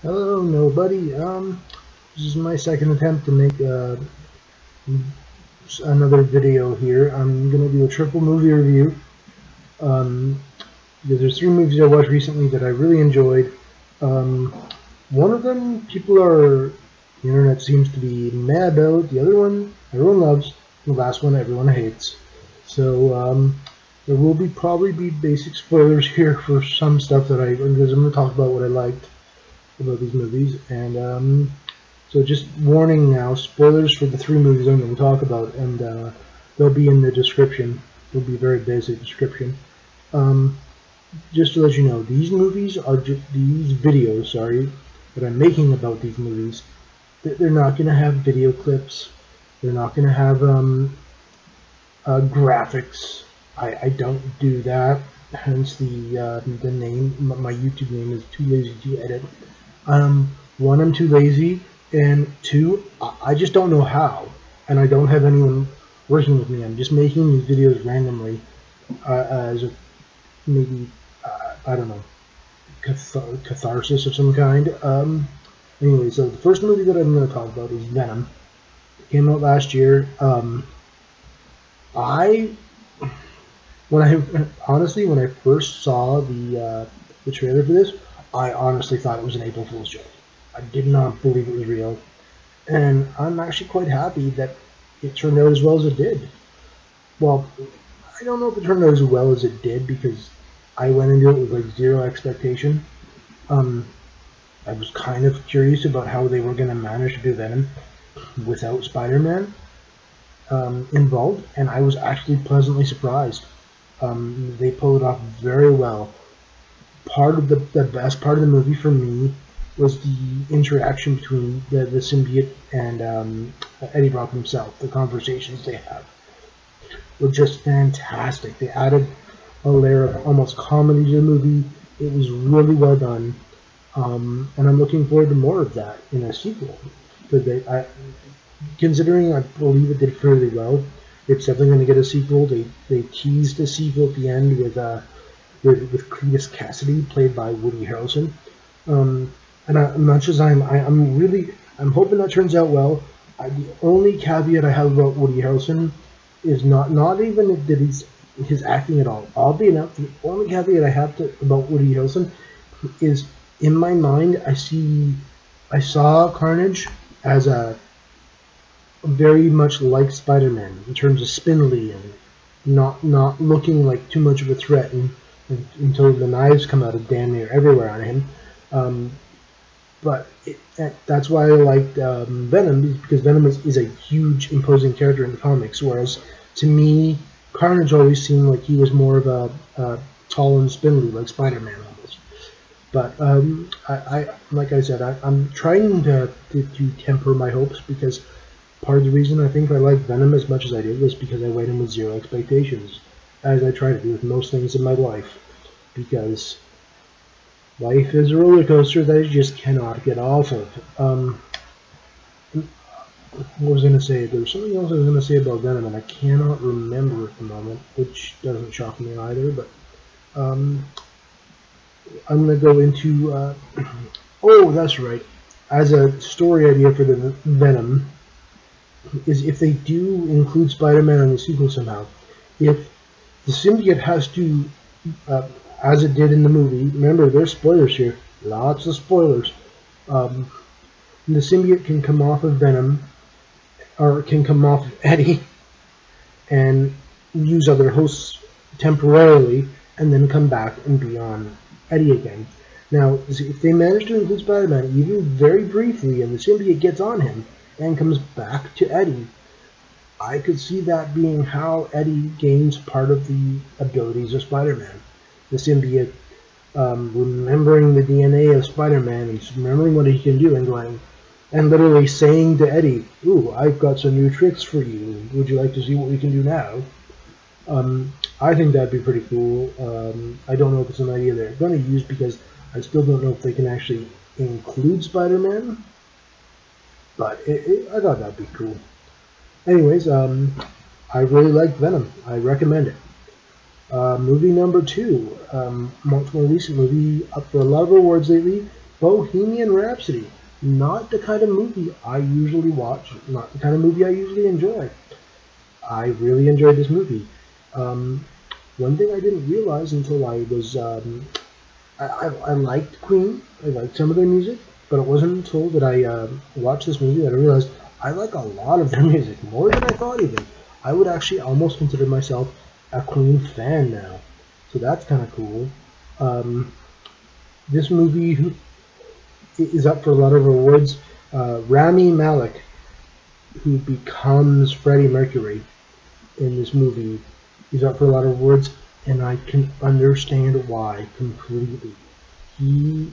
Hello, nobody. This is my second attempt to make another video here. I'm gonna do a triple movie review. Um, because there's three movies I watched recently that I really enjoyed. Um, one of them, the internet seems to be mad about. The other one, everyone loves. The last one, everyone hates. So there will probably be basic spoilers here for some stuff because I'm gonna talk about what I liked about these movies, and so just warning now, spoilers for the three movies I'm going to talk about, and they'll be in the description. It'll be a very basic description. Um, just to let you know, these videos, sorry, that I'm making about these movies, they're not going to have video clips. They're not going to have graphics. I don't do that. Hence the name. My YouTube name is Too Lazy to Edit. One, I'm too lazy, and two, I just don't know how, and I don't have anyone working with me. I'm just making these videos randomly, as a, maybe, I don't know, catharsis of some kind. Anyway, so the first movie that I'm going to talk about is Venom. It came out last year. I, when I first saw the trailer for this, I honestly thought it was an April Fool's joke. I did not believe it was real, and I'm actually quite happy that it turned out as well as it did. Well, I don't know if it turned out as well as it did because I went into it with like zero expectation. Um, I was kind of curious about how they were going to manage to do Venom without Spider-Man involved, and I was actually pleasantly surprised. They pulled it off very well. Part of the best part of the movie for me was the interaction between the symbiote and Eddie Brock himself. The conversations they have were just fantastic. They added a layer of almost comedy to the movie. It was really well done, and I'm looking forward to more of that in a sequel. Because considering I believe it did fairly well, it's definitely going to get a sequel. They teased a sequel at the end with Cletus Cassidy, played by Woody Harrelson. And as much as I'm hoping that turns out well. The only caveat I have about Woody Harrelson is not even that he's his acting at all. Oddly enough, the only caveat I have about Woody Harrelson is in my mind I saw Carnage as a very much like Spider-Man in terms of spindly and not looking like too much of a threat until the knives come out of damn near everywhere on him. But that's why I liked Venom, because Venom is a huge, imposing character in the comics, whereas to me, Carnage always seemed like he was more of a tall and spindly, like Spider-Man almost. But like I said, I'm trying to temper my hopes, because part of the reason I think I liked Venom as much as I did was because I went in with zero expectations, as I try to do with most things in my life, because life is a roller coaster that you just cannot get off of. What was I going to say? There was something else I was going to say about Venom, and I cannot remember at the moment, which doesn't shock me either, but I'm going to go into... oh, that's right. As a story idea for the Venom, is if they do include Spider-Man in the sequel somehow, if the symbiote has to... as it did in the movie. Remember, there's spoilers here. Lots of spoilers. The symbiote can come off of Venom, or can come off of Eddie, and use other hosts temporarily, and then come back and be on Eddie again. Now, if they manage to include Spider-Man, even very briefly, and the symbiote gets on him, and comes back to Eddie, I could see that being how Eddie gains part of the abilities of Spider-Man. The symbiote remembering the DNA of Spider-Man and remembering what he can do and going and literally saying to Eddie, "Ooh, I've got some new tricks for you. Would you like to see what we can do now?" I think that'd be pretty cool. I don't know if it's an idea they're going to use, because I still don't know if they can actually include Spider-Man, but I thought that'd be cool. Anyways, I really like Venom. I recommend it. Movie number two, much more recent movie, up for a lot of awards lately, Bohemian Rhapsody. Not the kind of movie I usually watch, not the kind of movie I usually enjoy. I really enjoyed this movie. One thing I didn't realize until I was, I liked Queen, I liked some of their music, but it wasn't until that I watched this movie that I realized I like a lot of their music, more than I thought even. I would actually almost consider myself a Queen fan now, so that's kind of cool. This movie is up for a lot of awards. Rami Malek, who becomes Freddie Mercury in this movie, is up for a lot of awards, and I can understand why completely. He's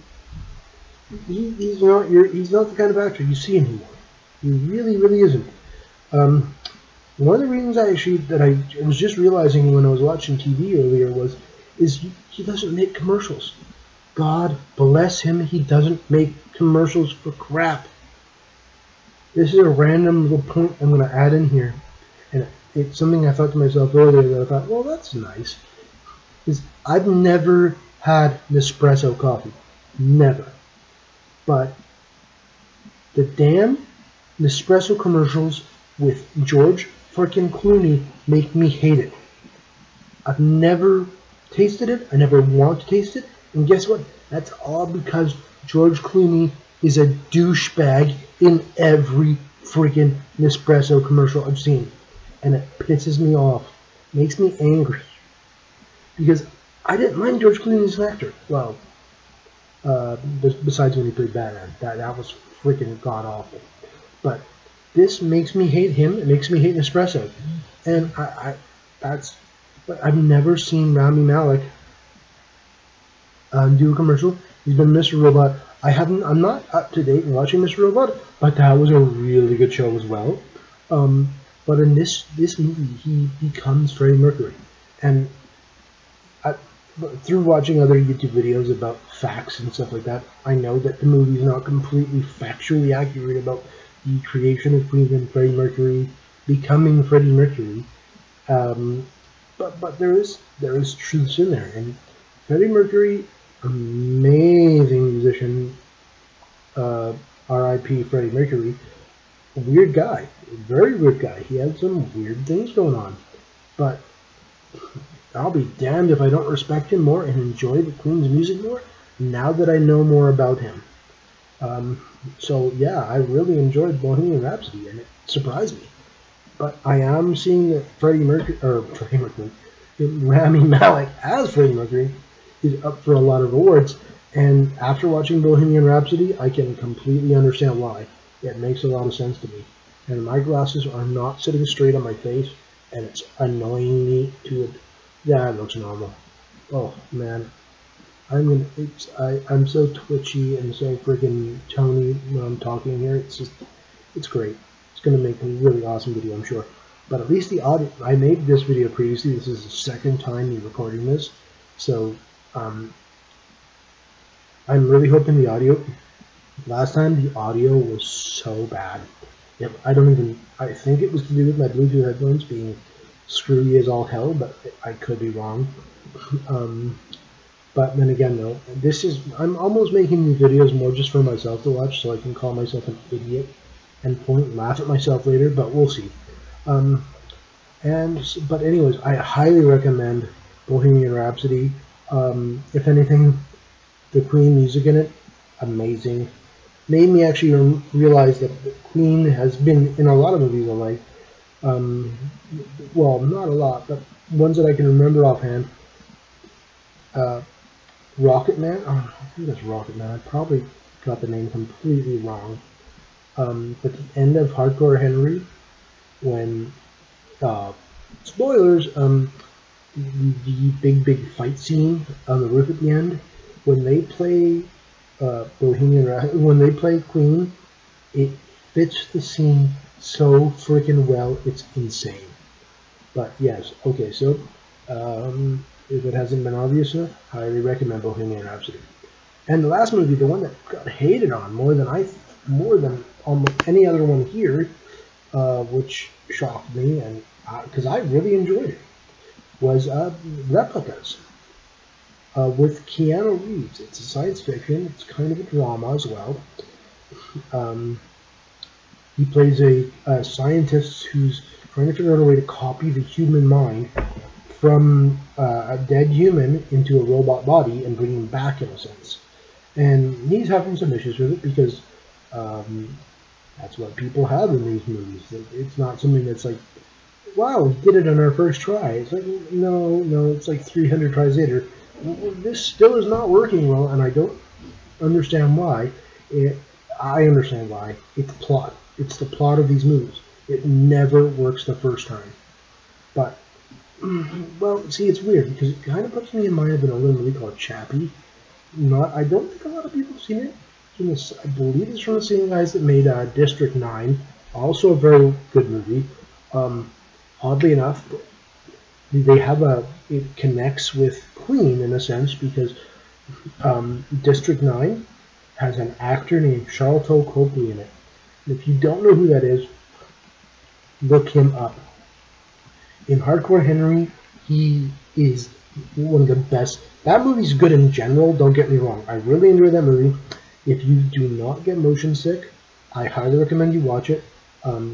not the kind of actor you see anymore. He really isn't. One of the reasons I was just realizing when I was watching TV earlier is he doesn't make commercials. God bless him, he doesn't make commercials for crap. This is a random little point I'm going to add in here, and it's something I thought to myself earlier that I thought, well, that's nice. Is I've never had Nespresso coffee, never, but the damn Nespresso commercials with George freaking Clooney make me hate it. I've never tasted it. I never want to taste it. And guess what? That's all because George Clooney is a douchebag in every freaking Nespresso commercial I've seen. And it pisses me off. Makes me angry. Because I didn't mind George Clooney as an actor. Well, besides when he played Batman. That was freaking god-awful. But this makes me hate him. It makes me hate Nespresso. And but I've never seen Rami Malek do a commercial. He's been Mr. Robot. I'm not up to date in watching Mr. Robot, but that was a really good show as well. But in this movie, he becomes Freddie Mercury, and through watching other YouTube videos about facts and stuff like that, I know that the movie is not completely factually accurate about the creation of Queen and Freddie Mercury becoming Freddie Mercury. But there is truths in there, and Freddie Mercury, amazing musician, R.I.P. Freddie Mercury, weird guy, very weird guy. He had some weird things going on, but I'll be damned if I don't respect him more and enjoy the Queen's music more now that I know more about him. So yeah, I really enjoyed Bohemian Rhapsody, and it surprised me. But I am seeing that Rami Malek as Freddie Mercury is up for a lot of awards, and after watching Bohemian Rhapsody, I can completely understand why. It makes a lot of sense to me. And my glasses are not sitting straight on my face, and it's annoying me to it. Yeah, it looks normal. Oh man, I'm so twitchy and so freaking tony when I'm talking here. It's great. It's gonna make a really awesome video, I'm sure. But at least the audio. I made this video previously. This is the second time me recording this, so I'm really hoping the audio. Last time the audio was so bad. I think it was to do with my Bluetooth headphones being screwy as all hell, but I could be wrong. But then again, though, I'm almost making these videos more just for myself to watch, so I can call myself an idiot and point and laugh at myself later, but we'll see. But anyways, I highly recommend Bohemian Rhapsody. If anything, the Queen music in it, amazing. Made me actually realize that the Queen has been in a lot of movies I like. Well, not a lot, but ones that I can remember offhand. Rocket Man. Oh, I think that's Rocket Man. I probably got the name completely wrong. But the end of Hardcore Henry, when spoilers, the big fight scene on the roof at the end, when they play when they play Queen, it fits the scene so freaking well, it's insane. But yes, okay, so if it hasn't been obvious enough, I highly recommend Bohemian Rhapsody. And the last movie, the one that got hated on more than almost any other one here, which shocked me, and because I really enjoyed it, was Replicas. with Keanu Reeves. It's a science fiction. It's kind of a drama as well. He plays a scientist who's trying to figure out a way to copy the human mind from a dead human into a robot body and bring him back in a sense. And he's having some issues with it because that's what people have in these movies. It's not something that's like, wow, we did it on our first try. It's like, no, it's like 300 tries later. This still is not working well, and I don't understand why. I understand why. It's plot. It's the plot of these movies. It never works the first time. But, well, see, it's weird because it kind of puts me in mind of another movie called Chappie. I don't think a lot of people have seen it. I believe it's from the same guys that made District 9. Also a very good movie. Oddly enough, it connects with Queen in a sense because District 9 has an actor named Charlton Copley in it. And if you don't know who that is, look him up. In Hardcore Henry, he is one of the best. That movie's good in general, don't get me wrong. I really enjoy that movie. If you do not get motion sick, I highly recommend you watch it.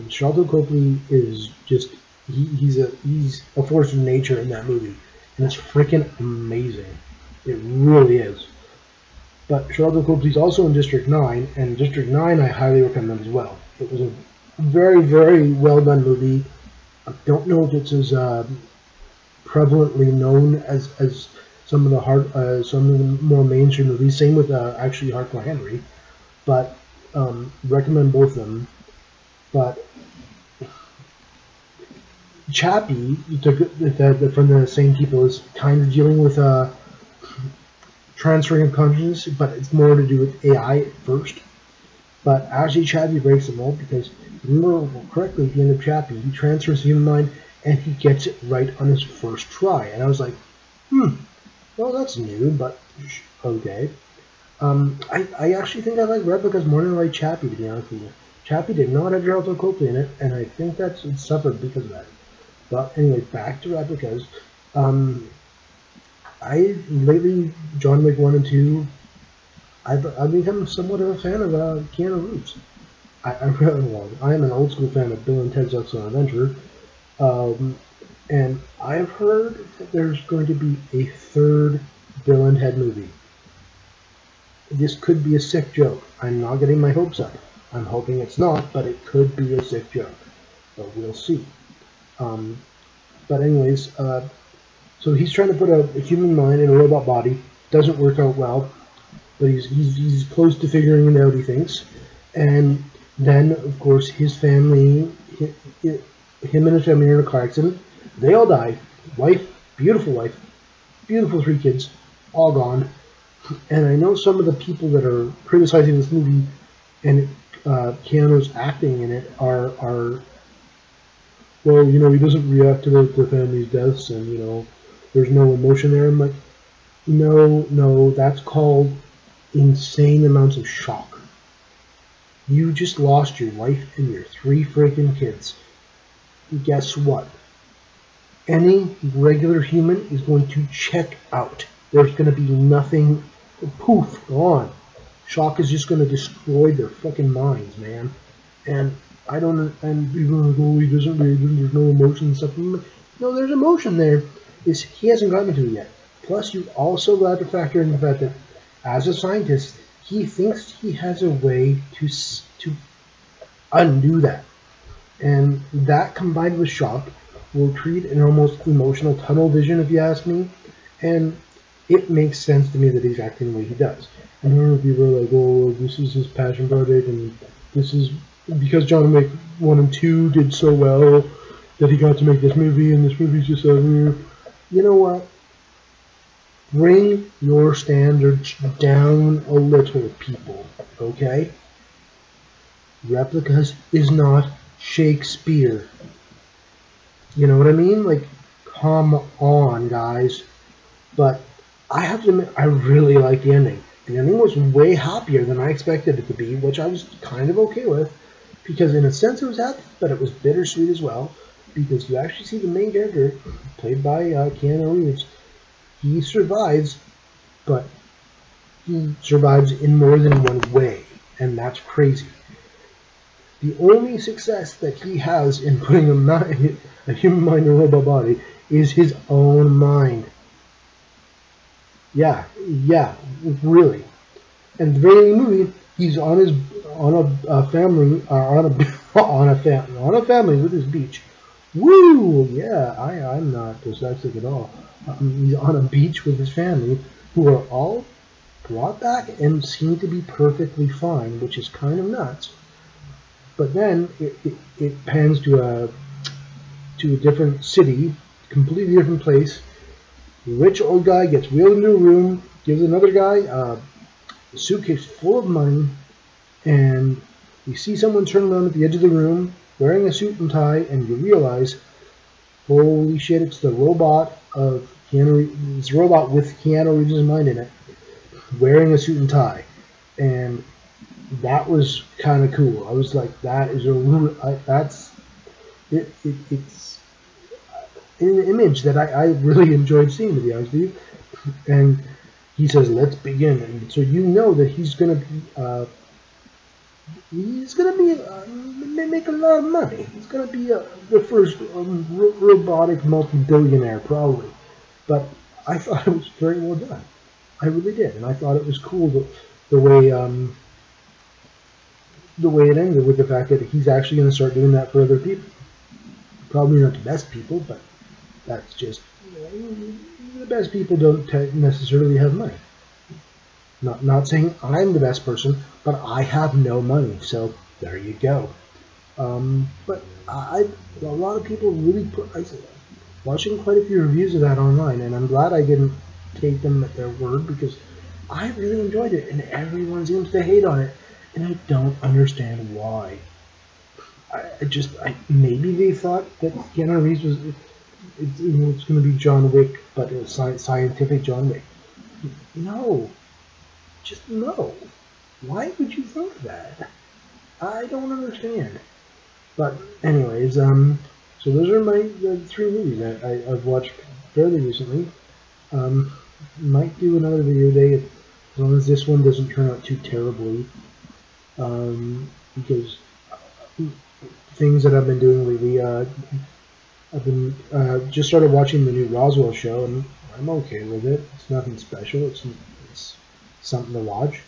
Charlton Copley is just, he's a force of nature in that movie. And it's freaking amazing. It really is. But Charlton Copley's also in District 9, and District 9 I highly recommend as well. It was a very, very well done movie. I don't know if it's as prevalently known as some of the more mainstream movies. Same with actually Hardcore Henry, but recommend both of them. But Chappie, from the same people, is kind of dealing with transferring of consciousness, but it's more to do with AI at first. But actually, Chappie breaks them all because, if you remember correctly, at the end of Chappie, he transfers the human mind and he gets it right on his first try. And I was like, well, that's new, but okay. I actually think I like Replicas more than I like Chappie, to be honest with you. Chappie did not have Charlton Copley in it, and I think it suffered because of that. But anyway, back to Replicas. Lately, John Wick 1 and 2, I've become somewhat of a fan of Keanu Reeves. I am an old school fan of Bill and Ted's Excellent Adventure, and I've heard that there's going to be a third Bill and Ted movie. This could be a sick joke. I'm not getting my hopes up. I'm hoping it's not, but it could be a sick joke. But we'll see. But anyways, so he's trying to put a human mind in a robot body. Doesn't work out well, but he's close to figuring it out, he thinks. And then, of course, his family, him and his family are in a car accident. They all die. Wife, beautiful 3 kids, all gone. And I know some of the people that are criticizing this movie and Keanu's acting in it are well, he doesn't react to the family's deaths, and there's no emotion there. I'm like, no, that's called insane amounts of shock. You just lost your wife and your 3 freaking kids. Guess what? Any regular human is going to check out. There's going to be nothing, poof, gone. Shock is just going to destroy their fucking minds, man. And people are like, oh, he doesn't read, there's no emotion and stuff. No, there's emotion there. He hasn't gotten to it yet. Plus, you also got to factor in the fact that, as a scientist, he thinks he has a way to undo that. And that, combined with shock, will create an almost emotional tunnel vision, if you ask me. And it makes sense to me that he's acting the way he does. And a lot of people are like, oh, this is his passion project, and this is because John Wick 1 and 2 did so well that he got to make this movie, and this movie's just you know what? Bring your standards down a little, people, okay? Replicas is not Shakespeare. You know what I mean? Like, come on, guys. But I have to admit, I really like the ending. The ending was way happier than I expected it to be, which I was kind of okay with, because in a sense it was happy, but it was bittersweet as well, because you actually see the main character, played by Keanu Reeves, he survives, but he survives in more than one way, and that's crazy. The only success that he has in putting a human mind in a robot body is his own mind. Yeah, really. And at the very end of the movie, he's on a family on a family with his beach. Woo! Yeah, I'm not dyslexic at all. He's on a beach with his family, who are all brought back and seem to be perfectly fine, which is kind of nuts. But then it pans to a different city, completely different place. The rich old guy gets wheeled into a room, gives another guy a suitcase full of money, and you see someone turn around at the edge of the room wearing a suit and tie, and you realize, holy shit, it's the robot of it's a robot with Keanu Reeves' mind in it, wearing a suit and tie. And that was kind of cool. I was like, that is it's an image that I really enjoyed seeing, to be honest with you. And he says, let's begin. And so you know that he's gonna make a lot of money. He's gonna be the first robotic multi-billionaire, probably. But I thought it was very well done. I really did, and I thought it was cool the way it ended, with the fact that he's actually going to start doing that for other people. Probably not the best people, but that's just, the best people don't necessarily have money. Not saying I'm the best person, but I have no money, so there you go. But a lot of people really watching quite a few reviews of that online, and I'm glad I didn't take them at their word, because I really enjoyed it, and everyone seems to hate on it, and I don't understand why. Maybe they thought that Keanu Reeves was, it's going to be John Wick, but it's scientific John Wick. No. Just no. Why would you think that? I don't understand. But anyways, so those are the 3 movies that I've watched fairly recently. Might do another video day as long as this one doesn't turn out too terribly. Because things that I've been doing lately, I've been just started watching the new Roswell show, and I'm okay with it. It's nothing special. It's something to watch.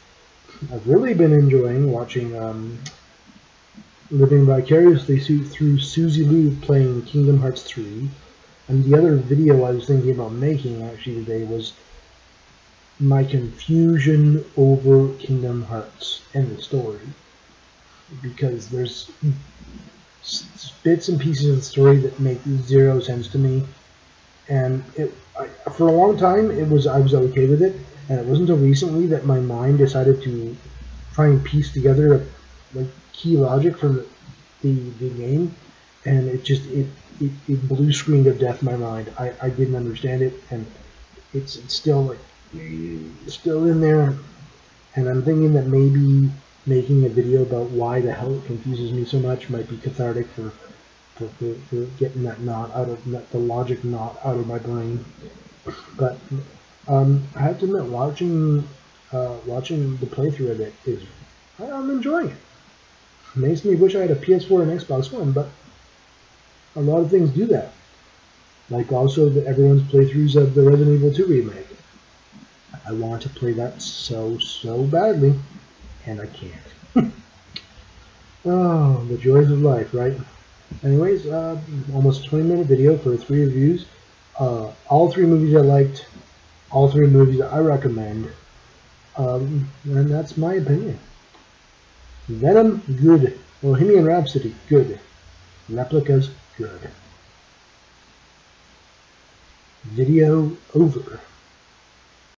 I've really been enjoying watching living vicariously through Susie Liu playing Kingdom Hearts 3. And the other video I was thinking about making actually today was my confusion over Kingdom Hearts and the story. Because there's bits and pieces of the story that make 0 sense to me. And for a long time, I was okay with it. And it wasn't until recently that my mind decided to try and piece together like key logic from the game, and it blue screened of death my mind. I didn't understand it, and it's still still in there, and I'm thinking that maybe making a video about why the hell it confuses me so much might be cathartic for getting that the logic knot out of my brain. But I have to admit, watching the playthrough of it I'm enjoying it. Makes me wish I had a PS4 and Xbox One, but a lot of things do that. Like also everyone's playthroughs of the Resident Evil 2 remake. I want to play that so badly, and I can't. Oh, the joys of life, right? Anyways, almost a 20-minute video for 3 reviews. All 3 movies I liked, all 3 movies I recommend, and that's my opinion. Venom, good. Bohemian Rhapsody, good. Replicas, good. Video over.